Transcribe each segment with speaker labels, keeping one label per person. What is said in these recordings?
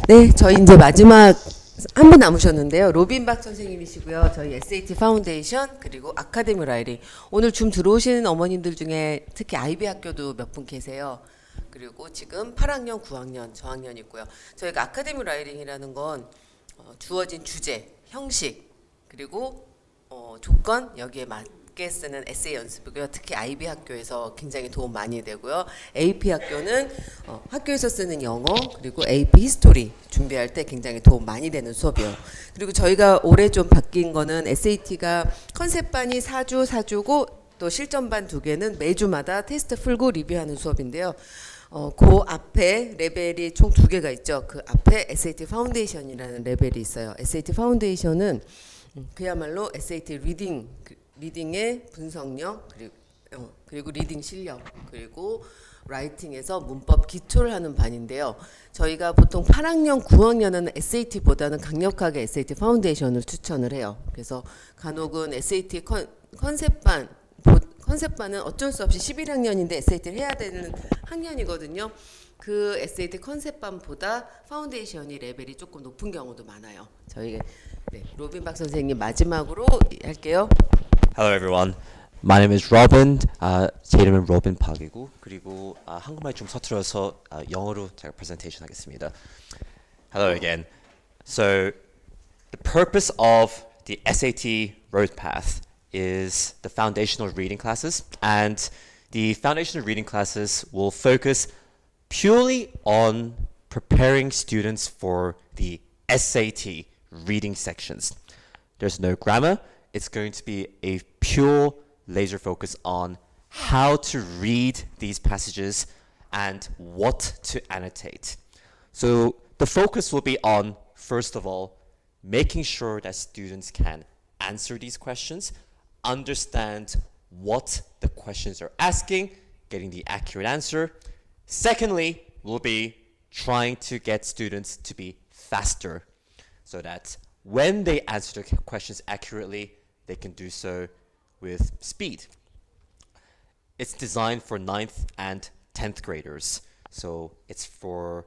Speaker 1: 네, 저희 이제 마지막 한 분 남으셨는데요. 로빈 박 선생님이시고요. 저희 SAT 파운데이션 그리고 아카데미 라이딩. 오늘 줌 들어오시는 어머님들 중에 특히 아이비 학교도 몇 분 계세요. 그리고 지금 8학년, 9학년, 저학년 있고요. 저희가 아카데미 라이딩이라는 건 주어진 주제, 형식 그리고 조건 여기에 맞게 쓰는 에세이 연습이고요. 특히 아이비 학교에서 굉장히 도움 많이 되고요. AP 학교는 학교에서 쓰는 영어 그리고 AP 히스토리 준비할 때 굉장히 도움 많이 되는 수업이에요. 그리고 저희가 올해 좀 바뀐 거는 SAT가 컨셉반이 4주, 4주고 또 실전반 2개는 매주마다 테스트 풀고 리뷰하는 수업인데요. 그 앞에 레벨이 총 2개가 있죠. 그 앞에 SAT 파운데이션이라는 레벨이 있어요. SAT 파운데이션은 그야말로 SAT 리딩의 분석력 그리고 리딩 실력 그리고 라이팅에서 문법 기초를 하는 반인데요. 저희가 보통 8학년, 9학년은 SAT보다는 강력하게 SAT 파운데이션을 추천을 해요. 그래서 간혹은 SAT 컨셉반은 어쩔 수 없이 11학년인데 SAT를 해야 되는 학년이거든요. 그 SAT 컨셉반보다 파운데이션이 레벨이 조금 높은 경우도 많아요. 저희 로빈 박 선생님 마지막으로 할게요.
Speaker 2: Hello everyone. My name is Robin. 제 이름은 로빈 박이고 그리고 한국말 좀 서툴러서 영어로 제가 프레젠테이션 하겠습니다. Hello again. So the purpose of the SAT road path is the foundational reading classes, and the foundational reading classes will focus purely on preparing students for the SAT reading sections. There's no grammar. It's going to be a pure laser focus on how to read these passages and what to annotate. So the focus will be on, first of all, making sure that students can answer these questions, understand what the questions are asking, getting the accurate answer. Secondly, we'll be trying to get students to be faster so that when they answer the questions accurately, they can do so with speed. It's designed for 9th and 10th graders. So it's for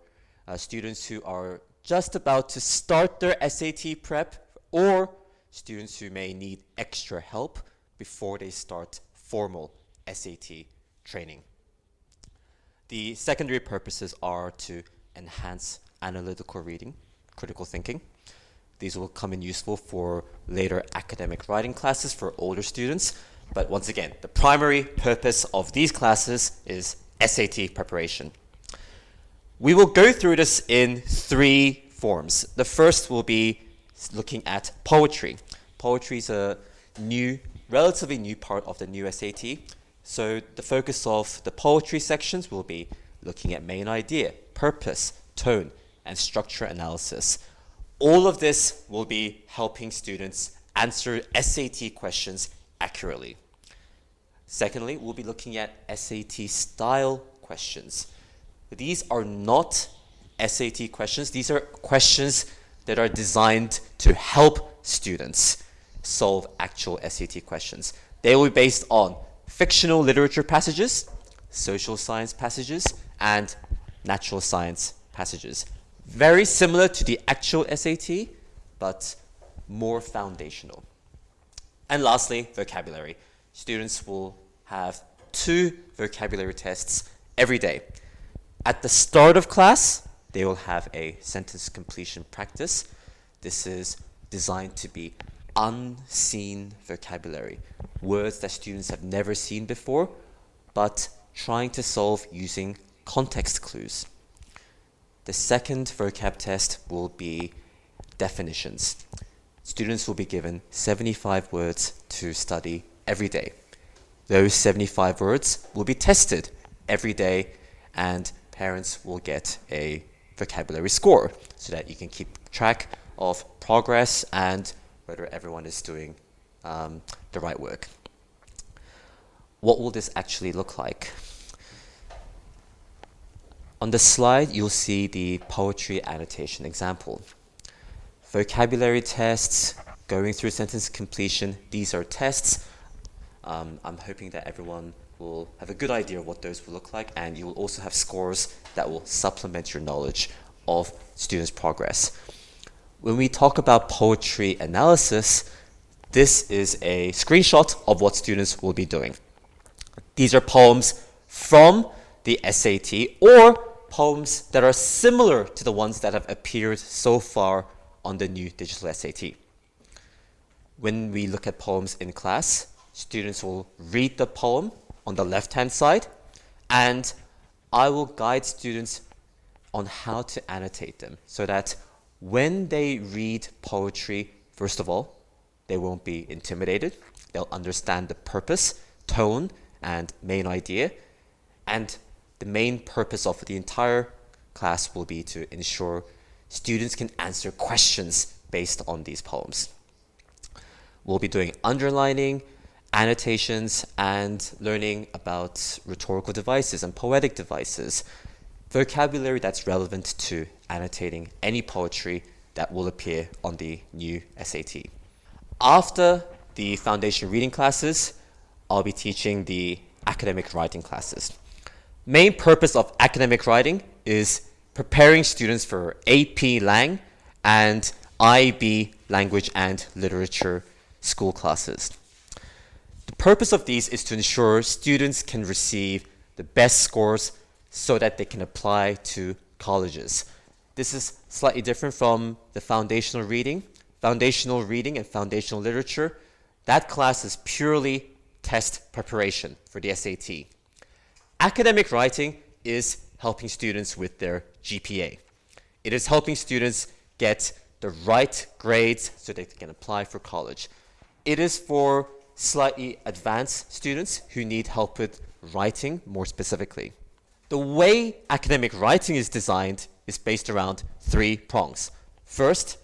Speaker 2: students who are just about to start their SAT prep or students who may need extra help before they start formal SAT training. The secondary purposes are to enhance analytical reading, critical thinking. These will come in useful for later academic writing classes for older students. But once again, the primary purpose of these classes is SAT preparation. We will go through this in 3 forms. The first will be looking at poetry. Poetry is a relatively new part of the new SAT. So the focus of the poetry sections will be looking at main idea, purpose, tone, and structure analysis. All of this will be helping students answer SAT questions accurately. Secondly, we'll be looking at SAT style questions. These are not SAT questions. These are questions that are designed to help students solve actual SAT questions. They will be based on fictional literature passages, social science passages, and natural science passages. Very similar to the actual SAT, but more foundational. And lastly, vocabulary. Students will have 2 vocabulary tests every day. At the start of class, they will have a sentence completion practice. This is designed to be unseen vocabulary, words that students have never seen before, but trying to solve using context clues. The second vocab test will be definitions. Students will be given 75 words to study every day. Those 75 words will be tested every day, and parents will get a vocabulary score so that you can keep track of progress and whether everyone is doing the right work. What will this actually look like? On the slide, you'll see the poetry annotation example. Vocabulary tests, going through sentence completion, these are tests. I'm hoping that everyone will have a good idea of what those will look like, and you will also have scores that will supplement your knowledge of students' progress. When we talk about poetry analysis, this is a screenshot of what students will be doing. These are poems from the SAT or poems that are similar to the ones that have appeared so far on the new digital SAT. When we look at poems in class, students will read the poem on the left-hand side, and I will guide students on how to annotate them so that when they read poetry, first of all, they won't be intimidated. They'll understand the purpose, tone, and main idea. And the main purpose of the entire class will be to ensure students can answer questions based on these poems. We'll be doing underlining, annotations, and learning about rhetorical devices and poetic devices, vocabulary that's relevant to annotating any poetry that will appear on the new SAT. After the foundation reading classes, I'll be teaching the academic writing classes. Main purpose of academic writing is preparing students for AP Lang and IB Language and Literature school classes. The purpose of these is to ensure students can receive the best scores so that they can apply to colleges. This is slightly different from the foundational reading. Foundational reading and foundational literature, that class is purely test preparation for the SAT. Academic writing is helping students with their GPA. It is helping students get the right grades so they can apply for college. It is for slightly advanced students who need help with writing more specifically. The way academic writing is designed is based around 3 prongs. First,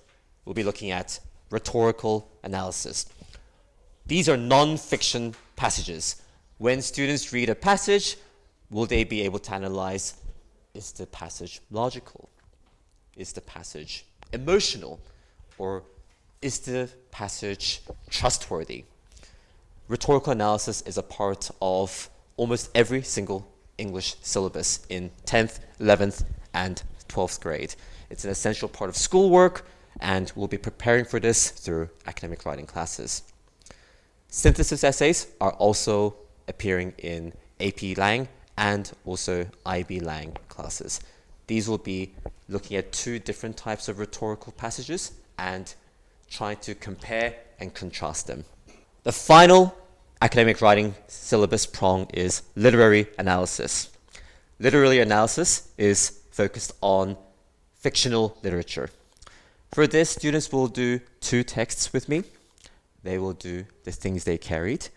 Speaker 2: we'll be looking at rhetorical analysis. These are non-fiction passages. When students read a passage, will they be able to analyze, is the passage logical? Is the passage emotional? Or is the passage trustworthy? Rhetorical analysis is a part of almost every single English syllabus in 10th, 11th, and 12th grade. It's an essential part of schoolwork, and we'll be preparing for this through academic writing classes. Synthesis essays are also appearing in AP Lang and also IB Lang classes. These will be looking at 2 different types of rhetorical passages and trying to compare and contrast them. The final academic writing syllabus prong is literary analysis. Literary analysis is focused on fictional literature. For this, students will do 2 texts with me. They will do The Things They Carried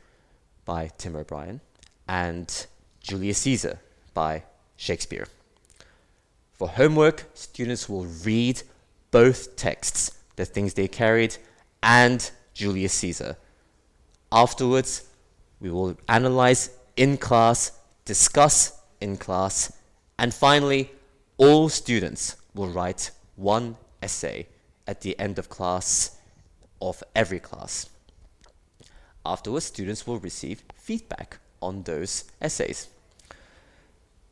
Speaker 2: by Tim O'Brien and Julius Caesar by Shakespeare. For homework, students will read both texts, The Things They Carried and Julius Caesar. Afterwards, we will analyze in class, discuss in class, and finally, all students will write 1 essay at the end of class of every class. Afterwards, students will receive feedback on those essays.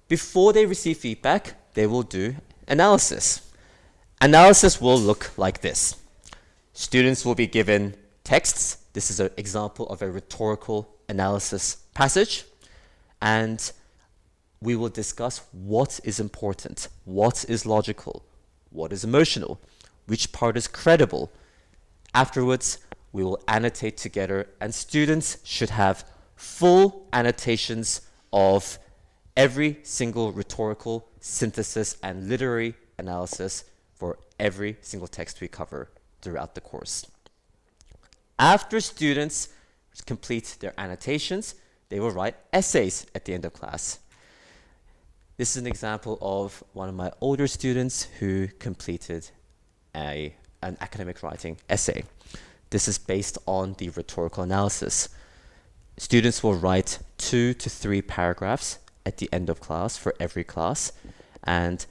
Speaker 2: Before they receive feedback, they will do analysis. Analysis will look like this. Students will be given texts. This is an example of a rhetorical analysis passage. And we will discuss what is important, what is logical, what is emotional, which part is credible. Afterwards, we will annotate together, and students should have full annotations of every single rhetorical synthesis and literary analysis for every single text we cover throughout the course. After students complete their annotations, they will write essays at the end of class. This is an example of one of my older students who completed an academic writing essay. This is based on the rhetorical analysis. Students will write 2 to 3 paragraphs at the end of class for every class, and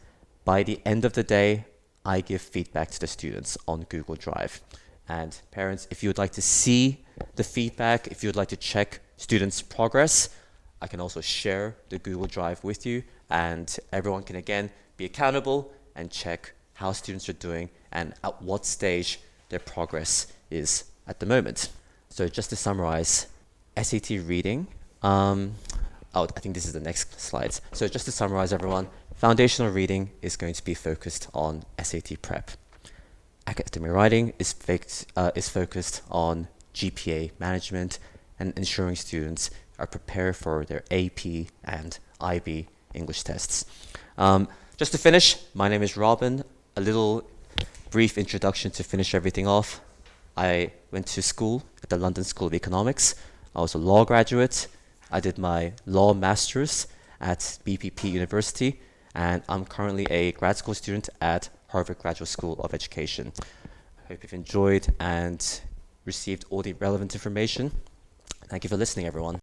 Speaker 2: by the end of the day, I give feedback to the students on Google Drive. And parents, if you would like to see the feedback, if you would like to check students' progress, I can also share the Google Drive with you, and everyone can again be accountable and check how students are doing and at what stage their progress is at the moment. So just to summarize, SAT reading, I think this is the next slide. So just to summarize everyone, foundational reading is going to be focused on SAT prep. Academic writing is focused on GPA management and ensuring students are prepared for their AP and IB English tests. Just to finish, my name is Robin. A little brief introduction to finish everything off. I went to school at the London School of Economics. I was a law graduate. I did my law master's at BPP University, and I'm currently a grad school student at Harvard Graduate School of Education. I hope you've enjoyed and received all the relevant information. Thank you for listening, everyone.